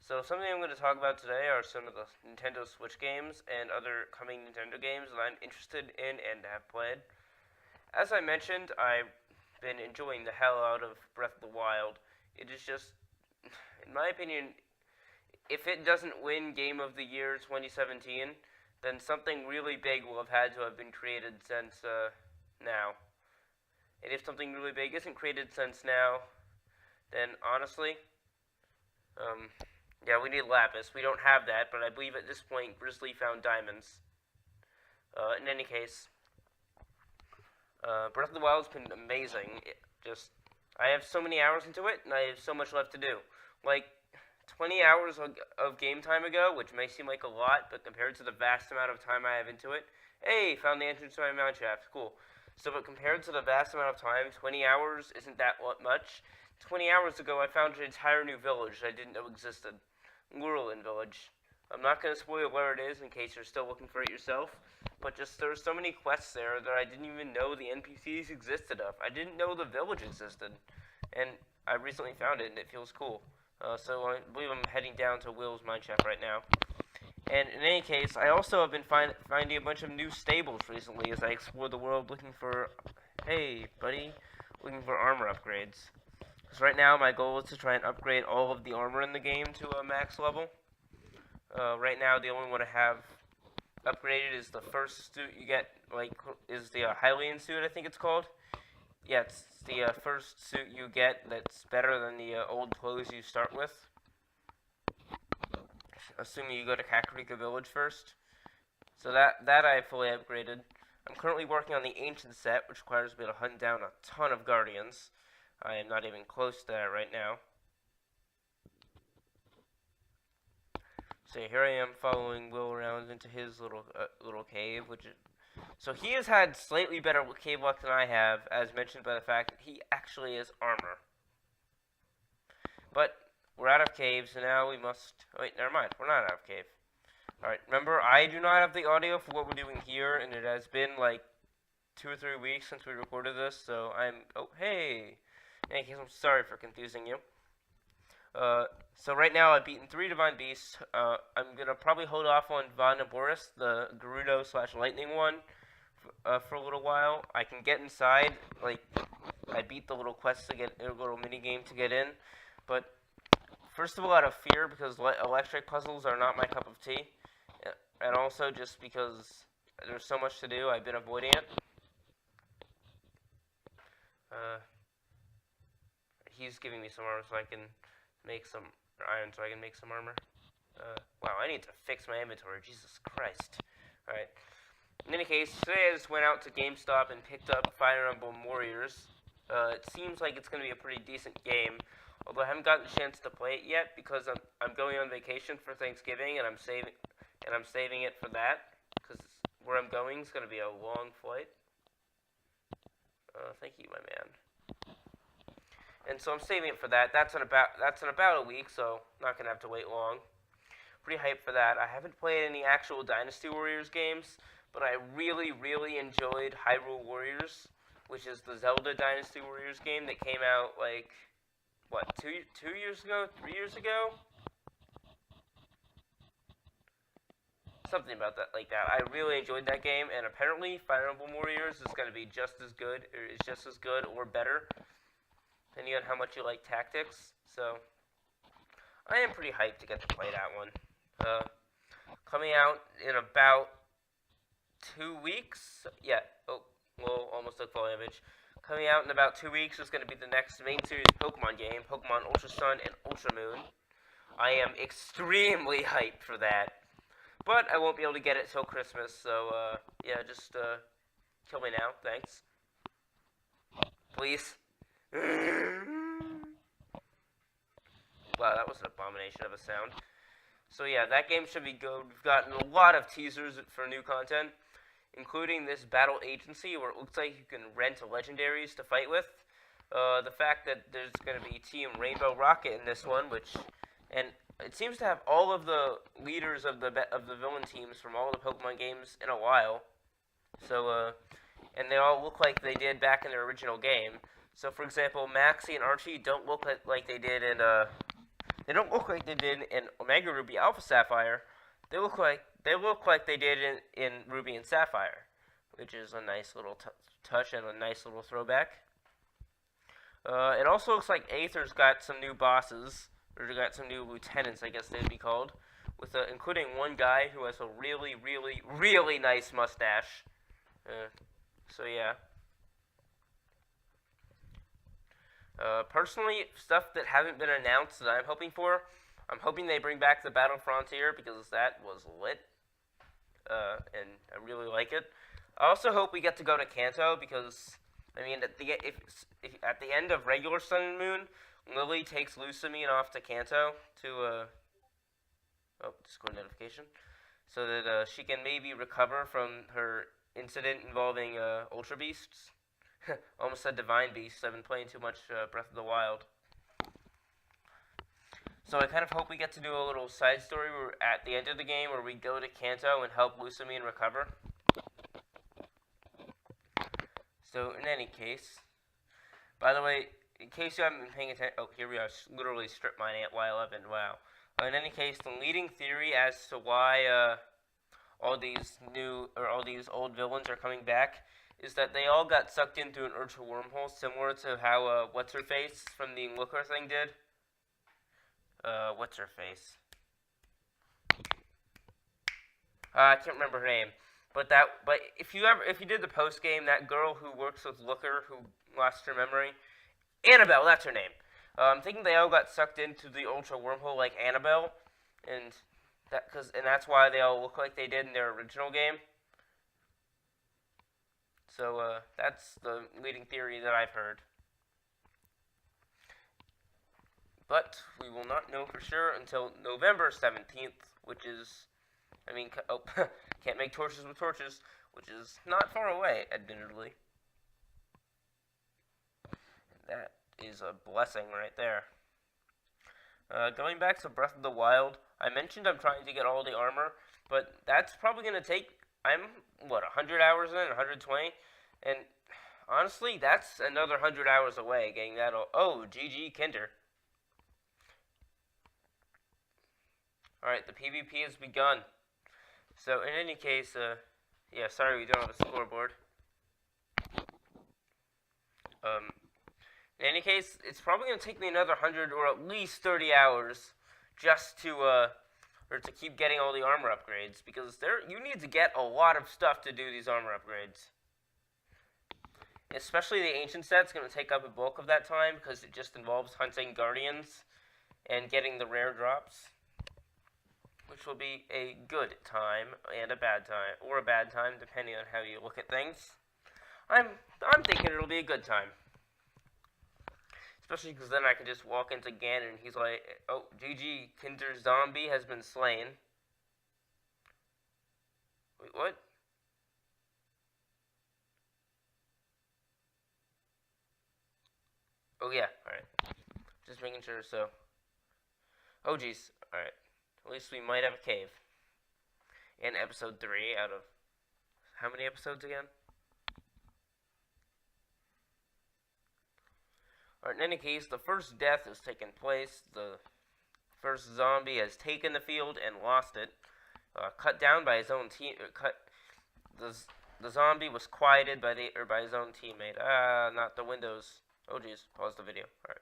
So something I'm going to talk about today are some of the Nintendo Switch games and other coming Nintendo games that I'm interested in and have played. As I mentioned, I've been enjoying the hell out of Breath of the Wild. It is just, in my opinion, if it doesn't win Game of the Year 2017, then something really big will have had to have been created since now. And if something really big isn't created since now, then honestly, um, yeah, we need lapis. We don't have that, but I believe at this point Grizzly found diamonds. In any case, Breath of the Wild's been amazing. I have so many hours into it, and I have so much left to do. Like 20 hours of game time ago, which may seem like a lot, but compared to the vast amount of time I have into it, hey, found the entrance to my mount shaft. Cool. So, but compared to the vast amount of time, 20 hours isn't that much. 20 hours ago, I found an entire new village I didn't know existed. Lurelin Village. I'm not going to spoil where it is in case you're still looking for it yourself, but just there's so many quests there that I didn't even know the NPCs existed of. I didn't know the village existed, and I recently found it, and it feels cool. So I believe I'm heading down to Will's mineshaft right now. And in any case, I also have been finding a bunch of new stables recently as I explore the world looking for, hey, buddy, looking for armor upgrades. Because right now my goal is to try and upgrade all of the armor in the game to a max level. Right now the only one I have upgraded is the first suit you get, is the Hylian suit, I think it's called. Yeah, it's the first suit you get that's better than the old clothes you start with. Assuming you go to Kakarika Village first. So that I fully upgraded. I'm currently working on the Ancient set, which requires me to hunt down a ton of Guardians. I am not even close to that right now. So here I am following Will around into his little cave, so he has had slightly better cave luck than I have, as mentioned by the fact that he actually has armor. But we're out of cave, so now we must... Oh, wait, never mind. We're not out of cave. Alright, remember, I do not have the audio for what we're doing here, and it has been like 2 or 3 weeks since we recorded this, so I'm... Oh, hey! In any case, I'm sorry for confusing you. So right now I've beaten 3 Divine Beasts. I'm gonna probably hold off on Boris, the Gerudo/Lightning one, for a little while. I can get inside, I beat the little quest to get a little mini game to get in, but first of all, out of fear, because electric puzzles are not my cup of tea, and also just because there's so much to do, I've been avoiding it. He's giving me some armor so I can make some iron, so I can make some armor. Wow, I need to fix my inventory. Jesus Christ. Alright. In any case, today I just went out to GameStop and picked up Fire Emblem Warriors. It seems like it's going to be a pretty decent game, although I haven't gotten a chance to play it yet because I'm going on vacation for Thanksgiving and I'm saving it for that because where I'm going is going to be a long flight. Thank you, my man. And so I'm saving it for that. That's in about a week, so not gonna have to wait long. Pretty hyped for that. I haven't played any actual Dynasty Warriors games, but I really, really enjoyed Hyrule Warriors, which is the Zelda Dynasty Warriors game that came out like what, 2 years ago, 3 years ago? Something about that, like that. I really enjoyed that game, and apparently Fire Emblem Warriors is gonna be just as good, or better, depending on how much you like tactics. So I am pretty hyped to get to play that one. Coming out in about 2 weeks. Yeah. Oh, well, almost took full damage. Coming out in about 2 weeks is going to be the next main series Pokemon game, Pokemon Ultra Sun and Ultra Moon. I am extremely hyped for that. But I won't be able to get it till Christmas, so, yeah, just, kill me now. Thanks. Please. Wow, that was an abomination of a sound. So yeah, that game should be good. We've gotten a lot of teasers for new content, including this battle agency where it looks like you can rent legendaries to fight with. The fact that there's going to be Team Rainbow Rocket in this one, and it seems to have all of the leaders of the villain teams from all the Pokemon games in a while. So and they all look like they did back in their original game. So, for example, Maxie and Archie don't look like they did in They don't look like they did in Omega Ruby Alpha Sapphire. They look like they did in Ruby and Sapphire, which is a nice little touch and a nice little throwback. It also looks like Aether's got some new bosses, or got some new lieutenants, I guess they'd be called, with including one guy who has a really, really, really nice mustache. So yeah. Personally, stuff that haven't been announced that I'm hoping they bring back the Battle Frontier because that was lit, and I really like it. I also hope we get to go to Kanto because, I mean, at the end of regular Sun and Moon, Lily takes Lusamine off to Kanto to, Discord notification, so that she can maybe recover from her incident involving Ultra Beasts. Almost said Divine Beasts. I've been playing too much Breath of the Wild. So I kind of hope we get to do a little side story at the end of the game where we go to Kanto and help Lusamine recover. So in any case, by the way, in case you haven't been paying attention, here we are, literally strip mining at Y11, wow. In any case, the leading theory as to why all these old villains are coming back is that they all got sucked into an Ultra wormhole, similar to how what's-her-face from the Looker thing did. What's-her-face? I can't remember her name. But if you did the post game, that girl who works with Looker who lost her memory, Annabelle, that's her name. I'm thinking they all got sucked into the Ultra wormhole like Annabelle, and that's why they all look like they did in their original game. So that's the leading theory that I've heard. But we will not know for sure until November 17th, which is, can't make torches with torches, which is not far away, admittedly. And that is a blessing right there. Going back to Breath of the Wild, I mentioned I'm trying to get all the armor, but that's probably going to take, 100 hours in, 120? And honestly, that's another 100 hours away, getting that all. Oh, GG Kinder. Alright, the PvP has begun. So, in any case, sorry we don't have a scoreboard. In any case, it's probably going to take me another 100 or at least 30 hours just to keep getting all the armor upgrades, because you need to get a lot of stuff to do these armor upgrades. Especially the ancient set's going to take up a bulk of that time, because it just involves hunting guardians and getting the rare drops, which will be a good time and a bad time, or a bad time, depending on how you look at things. I'm thinking it'll be a good time. Especially because then I can just walk into Ganon and he's like, oh, GG, Kinder Zombie has been slain. Wait, what? Oh, yeah, alright. Just making sure, so. Oh, jeez, alright. At least we might have a cave. In episode 3 out of. How many episodes again? Alright, in any case, the first death has taken place. The first zombie has taken the field and lost it. Cut down by his own team. The zombie was quieted by his own teammate. Not the Windows. Oh jeez, pause the video. Alright.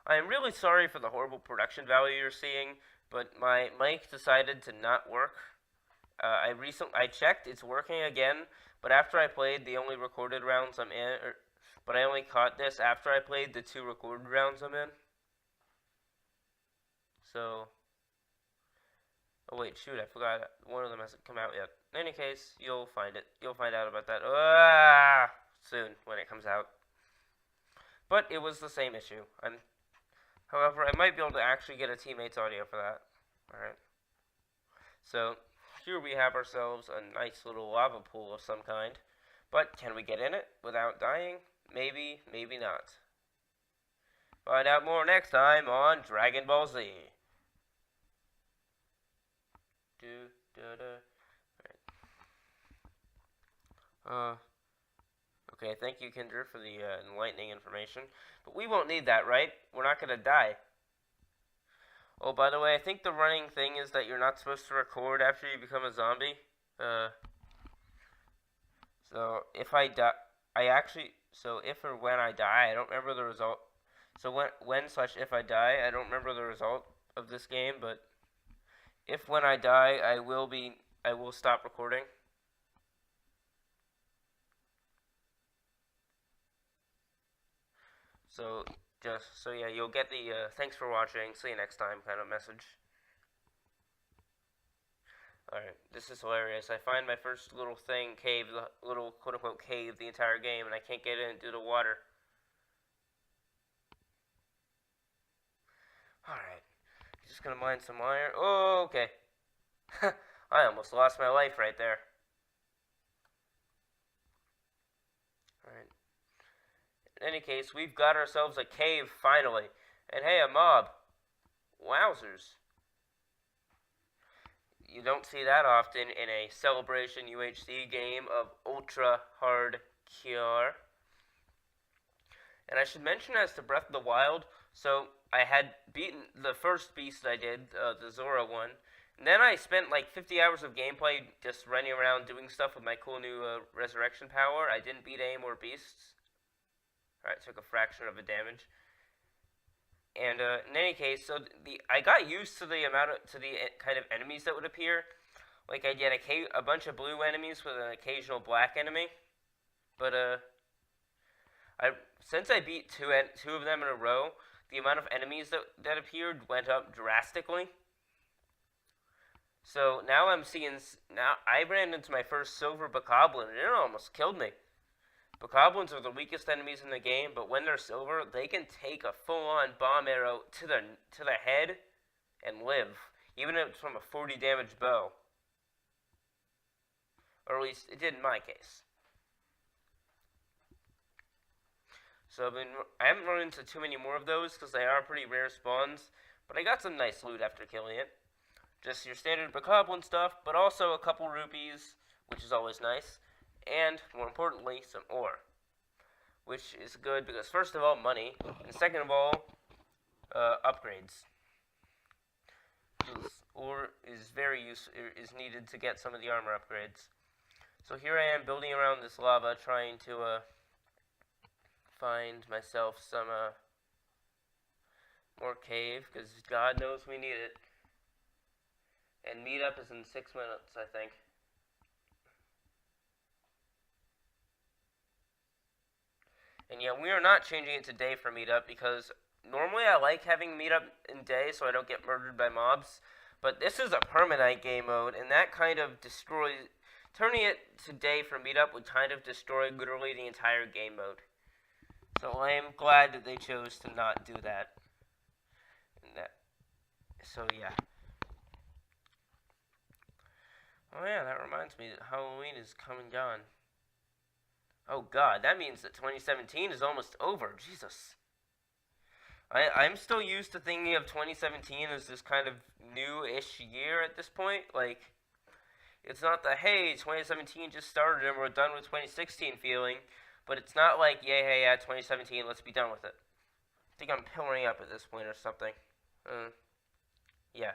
I am really sorry for the horrible production value you're seeing, but my mic decided to not work. I checked, it's working again, but after I played the only recorded rounds I'm in, but I only caught this after I played the 2 recorded rounds I'm in. So, oh wait, shoot, I forgot, one of them hasn't come out yet. In any case, you'll find out about that soon when it comes out. But it was the same issue. However, I might be able to actually get a teammate's audio for that. Alright. So, here we have ourselves a nice little lava pool of some kind. But, can we get in it without dying? Maybe, maybe not. Find out more next time on Dragon Ball Z. Okay, thank you, Kinder, for the enlightening information. But we won't need that, right? We're not going to die. Oh, by the way, I think the running thing is that you're not supposed to record after you become a zombie. Uh, so if I die, so if or when I die, I don't remember the result. So when slash if I die, I don't remember the result of this game, but if when I die, I will stop recording. So so yeah, you'll get the thanks for watching, see you next time kind of message. Alright, this is hilarious. I find my first little thing, cave, the little quote unquote cave the entire game, and I can't get in due to water. Alright, just gonna mine some iron. Oh, okay. I almost lost my life right there. Alright. In any case, we've got ourselves a cave finally. And hey, a mob. Wowzers. You don't see that often in a Celebration UHC game of ultra hard cure. And I should mention as to Breath of the Wild, so I had beaten the first beast I did, the Zora one. And then I spent like 50 hours of gameplay just running around doing stuff with my cool new resurrection power. I didn't beat any more beasts. Alright, took a fraction of the damage. And in any case, so I got used to the kind of enemies that would appear. Like I get a bunch of blue enemies with an occasional black enemy. But since I beat two of them in a row, the amount of enemies that appeared went up drastically. So now I ran into my first silver bokoblin and it almost killed me. Bokoblins are the weakest enemies in the game, but when they're silver, they can take a full-on bomb arrow to the head and live, even if it's from a 40 damage bow. Or at least it did in my case. So I haven't run into too many more of those because they are pretty rare spawns, but I got some nice loot after killing it. Just your standard bokoblin stuff, but also a couple rupees, which is always nice. And, more importantly, some ore. Which is good because, first of all, money. And second of all, upgrades. Ore is needed to get some of the armor upgrades. So here I am building around this lava, trying to find myself some more cave, because God knows we need it. And meetup is in 6 minutes, I think. And yeah, we are not changing it to day for meetup because normally I like having meetup in day so I don't get murdered by mobs. But this is a permanent game mode, and that kind of destroys... Turning it to day for meetup would kind of destroy literally the entire game mode. So I am glad that they chose to not do that. So yeah. Oh yeah, that reminds me that Halloween is coming on. Oh god, that means that 2017 is almost over. Jesus. I'm still used to thinking of 2017 as this kind of new-ish year at this point. Like, it's not the, hey, 2017 just started and we're done with 2016 feeling. But it's not like, yeah, 2017, let's be done with it. I think I'm pillaring up at this point or something. Yeah.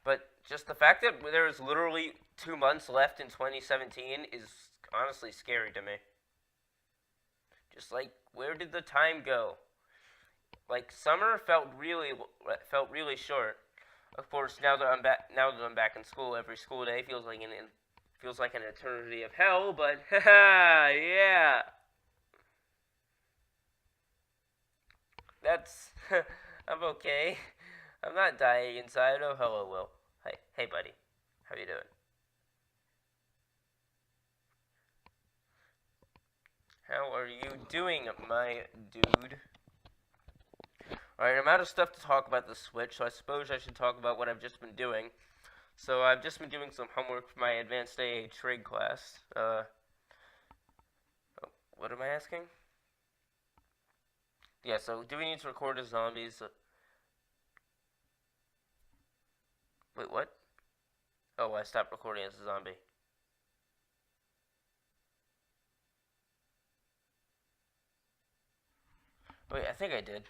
But just the fact that there is literally 2 months left in 2017 is honestly scary to me. Just like, where did the time go? Like, summer felt really short. Of course, now that I'm back in school, every school day feels like an eternity of hell. But yeah, that's I'm okay. I'm not dying inside. Oh, hello, Will. Hey, buddy. How you doing? How are you doing, my dude? Alright, I'm out of stuff to talk about the Switch, so I suppose I should talk about what I've just been doing. So I've just been doing some homework for my advanced AA trade class. What am I asking? Yeah, so do we need to record as zombies? Wait, what? Oh, I stopped recording as a zombie. Wait, I think I did.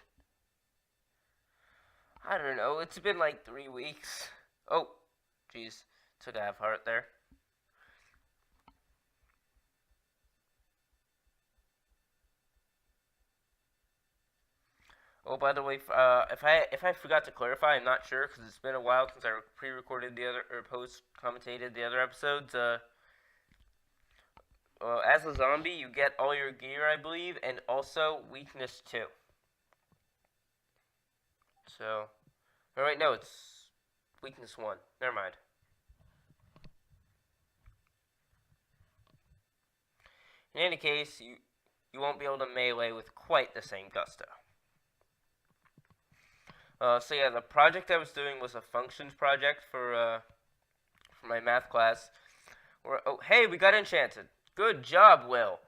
I don't know. It's been like 3 weeks. Oh, jeez. Took a half heart there. Oh, by the way, if I forgot to clarify, I'm not sure because it's been a while since I pre-recorded the other or post-commentated the other episodes. As a zombie, you get all your gear, I believe, and also weakness 2. So, oh wait, no, it's weakness 1. Never mind. In any case, you won't be able to melee with quite the same gusto. So yeah, the project I was doing was a functions project for my math class. Oh, hey, we got enchanted. Good job, Will.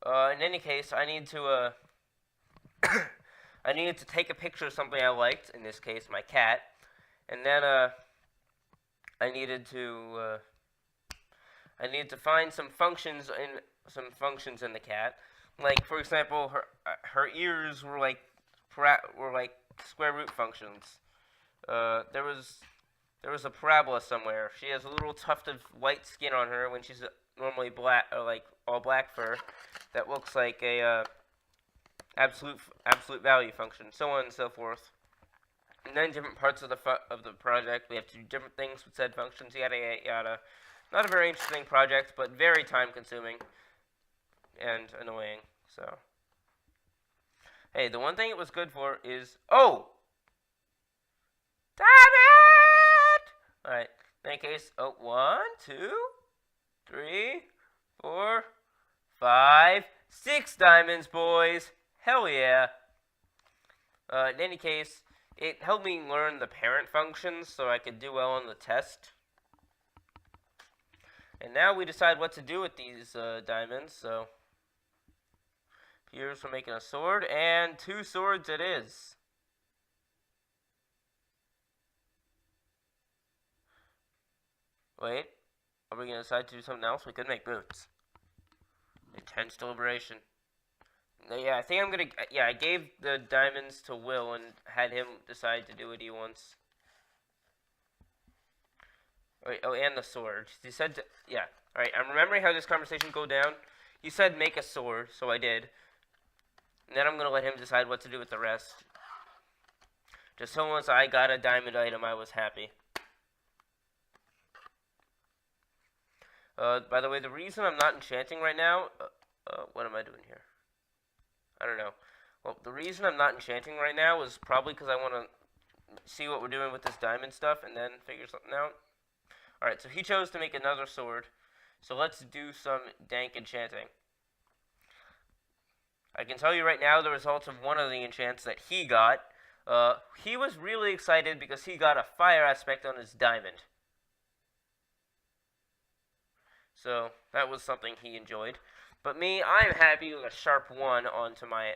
In any case, I need to I needed to take a picture of something I liked. In this case, my cat, and then I needed to find some functions in the cat. Like, for example, her ears were like square root functions. There was a parabola somewhere. She has a little tuft of white skin on her when she's normally black, or like all black fur. That looks like a absolute value function, so on and so forth. And then different parts of the project, we have to do different things with said functions, yada yada yada. Not a very interesting project, but very time consuming and annoying. So, hey, the one thing it was good for is damn it! Alright, in any case, 1, 2, 3, 4, 5, 6 diamonds, boys. Hell yeah. In any case, it helped me learn the parent functions so I could do well on the test. And now we decide what to do with these diamonds, so here's for making a sword, and 2 swords it is. Wait, are we going to decide to do something else? We could make boots. Intense deliberation. Yeah, I think I'm going to... Yeah, I gave the diamonds to Will and had him decide to do what he wants. Wait, oh, and the sword. He said to... Yeah, alright, I'm remembering how this conversation go down. He said make a sword, so I did. And then I'm going to let him decide what to do with the rest. Just so once I got a diamond item, I was happy. By the way, the reason I'm not enchanting right now... what am I doing here? I don't know. Well, the reason I'm not enchanting right now is probably because I want to see what we're doing with this diamond stuff and then figure something out. Alright, so he chose to make another sword. So let's do some dank enchanting. I can tell you right now the results of one of the enchants that he got. He was really excited because he got a fire aspect on his diamond. So that was something he enjoyed. But me, I'm happy with a sharp 1 onto my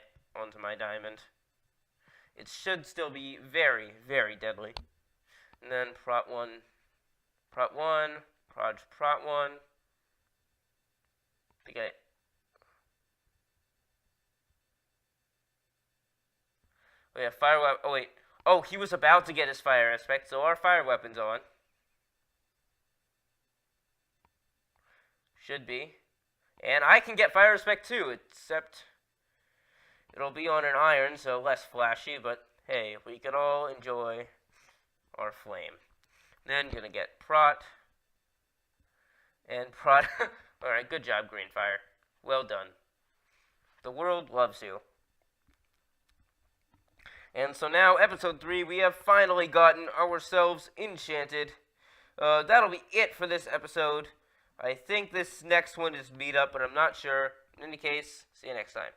diamond. It should still be very, very deadly. And then prot 1, prot 1, prot 1. Okay. We have fire weapon. Oh wait. Oh, he was about to get his fire aspect, so our fire weapon's on. Should be. And I can get fire aspect too, except it'll be on an iron, so less flashy, but hey, we can all enjoy our flame. Then gonna get prot. And prot. Alright, good job, green fire. Well done. The world loves you. And so now, episode 3, we have finally gotten ourselves enchanted. That'll be it for this episode. I think this next one is meet up, but I'm not sure. In any case, see you next time.